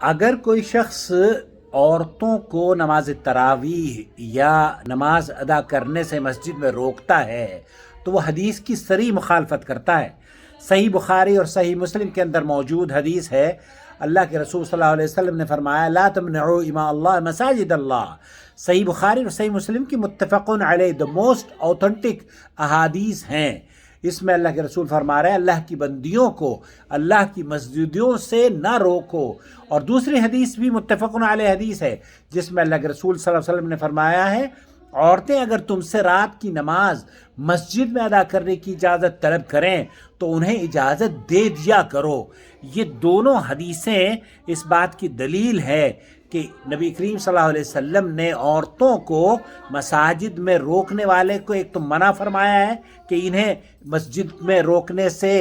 اگر کوئی شخص عورتوں کو نماز تراویح یا نماز ادا کرنے سے مسجد میں روکتا ہے تو وہ حدیث کی صریح مخالفت کرتا ہے۔ صحیح بخاری اور صحیح مسلم کے اندر موجود حدیث ہے، اللہ کے رسول صلی اللہ علیہ وسلم نے فرمایا لا تمنعوا اماء اللہ مساجد اللہ۔ صحیح بخاری اور صحیح مسلم کی متفقن علیہ the most authentic احادیث ہیں۔ اس میں اللہ کے رسول فرما رہے ہیں اللہ کی بندیوں کو اللہ کی مسجدوں سے نہ روکو۔ اور دوسری حدیث بھی متفقن علیہ حدیث ہے جس میں اللہ کے رسول صلی اللہ علیہ وسلم نے فرمایا ہے عورتیں اگر تم سے رات کی نماز مسجد میں ادا کرنے کی اجازت طلب کریں تو انہیں اجازت دے دیا کرو۔ یہ دونوں حدیثیں اس بات کی دلیل ہے کہ نبی کریم صلی اللہ علیہ وسلم نے عورتوں کو مساجد میں روکنے والے کو ایک تو منع فرمایا ہے کہ انہیں مسجد میں روکنے سے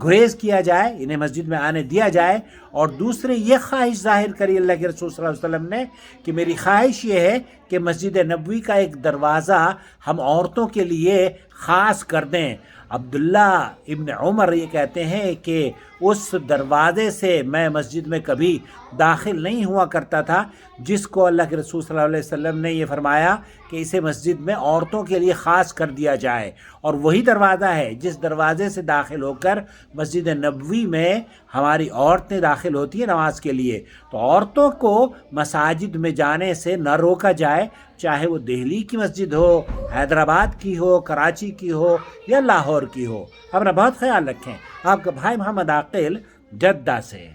گریز کیا جائے، انہیں مسجد میں آنے دیا جائے، اور دوسرے یہ خواہش ظاہر کری اللہ کے رسول صلی اللہ علیہ وسلم نے کہ میری خواہش یہ ہے کہ مسجد نبوی کا ایک دروازہ ہم عورتوں کے لیے خاص کر دیں۔ عبداللہ ابن عمر یہ کہتے ہیں کہ اس دروازے سے میں مسجد میں کبھی داخل نہیں ہوا کرتا تھا جس کو اللہ کے رسول صلی اللہ علیہ وسلم نے یہ فرمایا کہ اسے مسجد میں عورتوں کے لیے خاص کر دیا جائے، اور وہی دروازہ ہے جس دروازے سے داخل ہو کر مسجد نبوی میں ہماری عورتیں داخل ہوتی ہیں نماز کے لیے۔ تو عورتوں کو مساجد میں جانے سے نہ روکا جائے، چاہے وہ دہلی کی مسجد ہو، حیدرآباد کی ہو، کراچی کی ہو یا لاہور کی ہو۔ اپنا بہت خیال رکھیں۔ آپ کا بھائی محمد عاقل، جدہ سے۔